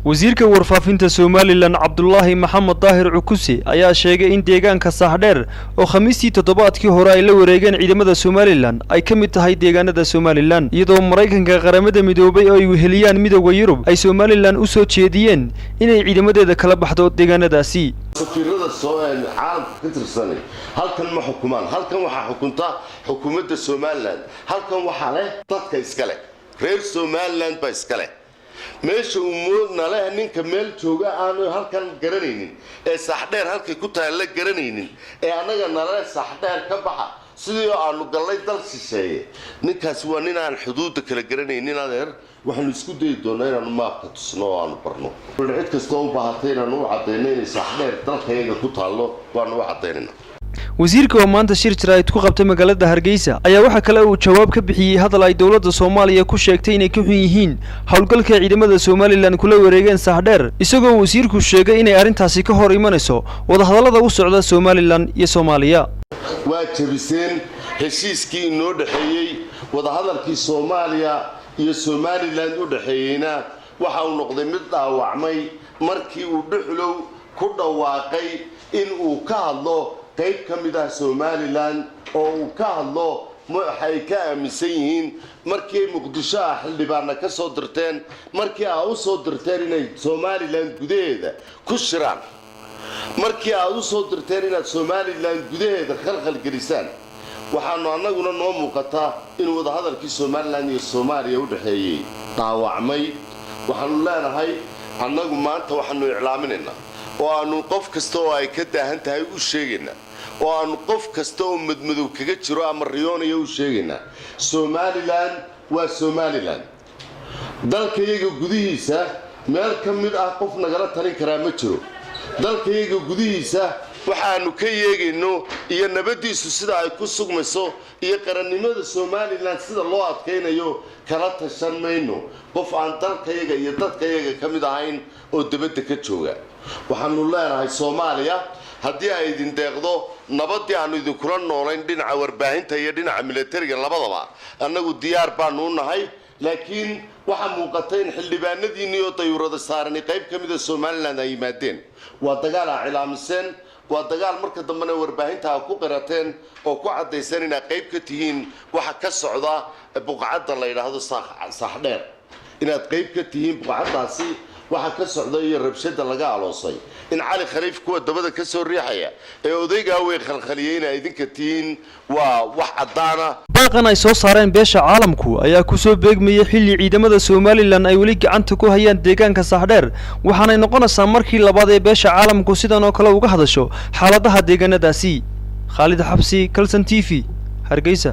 wasiirka warfaafinta Somaliland Cabdullaahi Maxamed Daahir Cukusi ayaa sheegay in deegaanka Saxdheer oo khamiistii toddobaadkii hore ay la wareegeen ciidamada Somaliland ay ka mid tahay deegaanada Somaliland iyadoo Mareykanka qaramada midoobay oo ay weheliyaan midowga Yurub ay Somaliland u soo jeediyeen inay ciidamadeeda kala baxdo deegaanadaasi. safiirada caalamka ka tirsan halkan ma xukumaan halkan waxa xukunta xukuumadda Somaliland halkan waxa leh dadka iska leh reer Somaliland ba iska leh meesha ummadna leh ninka meel jooga aanu halkan garanaynin ee Saxdheer halkay ku tahay la garanaynin ee anaga nala Saxdheer ka baxa sidii aanu galay dal shisheeye ninkaas waa nin aan xuduud kala garanaynin adeer waxaan isku day doonaa inaan maapka tusno oo aan barno cid kasta oo baahatay inaan u cadeeyno in Saxdheer dalkayga ku taalo waan u cadeynaa. wasiirka oo maanta shir jiraayid ku qabtay magaalada Hargeysa ayaa waxa kale uu jawaab ka bixiyay hadal ay dawladda Soomaaliya ku sheegtay inay ka xun yihiin hawlgalka ciidamada Somaliland kula wareegeen Saxdheer isagoo wasiirku sheegay inay arintaasi ka hor imanayso wadahadallada u socda Somaliland iyo Soomaaliya. waa jabiseen heshiiskii inoo dhaxeeyay wadahadalkii Soomaaliya iyo Somaliland u dhaxeeyayna waxa uu noqday mid dhaawacmay markii uu dhuxulow ku dhawaaqay in uu ka hadlo qayb ka mid ah Somaliland oo uu ka hadlo waxay ka aaminsan yihiin markii Muqdisho xildhibaanna ka soo dirteen markii ay u soo dirteen inay Somaliland gudaheeda ku shiraan markii ay u soo dirteen inay Somaliland gudaheeda khalkhal gelisaan waxaanu annaguna noo muuqataa in wadahadalkii Somaliland iyo Soomaaliya u dhaxeeyay dhaawacmay waxaanu leenahay annagu maanta waxaanu iclaaminaynaa oo aanu qof kasta oo ay ka daahan tahay u sheegayna oo aanu qof kasta oo madmadow kaga jiro ama riyoonaya u sheegayna Somaliland waa Somaliland dalkayga gudihiisa meel ka mid ah qof nagala talin kara ma jiro dalkayga gudihiisa waxaanu ka yeegayno iyo nabadiisu sida ay ku sugmayso iyo qarannimada Somaliland sida loo adkeynayo kala tashan mayno qof aan dalkayga iyo dadkayga ka mid ahayn oo dibadda ka jooga waxaanu leenahay Soomaaliya haddii ay idin deeqdo nabadii aanu idin kula noolayn dhinaca warbaahinta iyo dhinaca militariga labadaba annagu diyaar baanu nahay laakiin waxa muuqata in xildhibaanadiina iyo dayuurada saaran qayb ka mid ah Somaliland ay yimaadeen waa dagaal cilaamsan waa dagaal marka dambena warbaahinta ku qirateen oo ku cadeysan in qayb ka tihiin waxa ka socda buqacada la yiraahdo Saxdheer inaad qayb ka tihiin buqacadaasi waxa ka socda iyo rabshada laga aloosay in Cali Khaliif kuwa dabada ka soo riixaya ee odayga way khalkhaliyeen idinka tiin waa wax cadaana baaqan ay soo saareen beesha caalamku ayaa ku soo beegmayay xilli ciidamada Somaliland ay wali gacanta ku hayaan deegaanka Saxdheer waxaana noqonaysaa markii labaad ee beesha caalamku sidan oo kale uga hadasho xaaladaha deegaanadaasi. Khalid Xabsi, Kalsan TV, Hargeysa.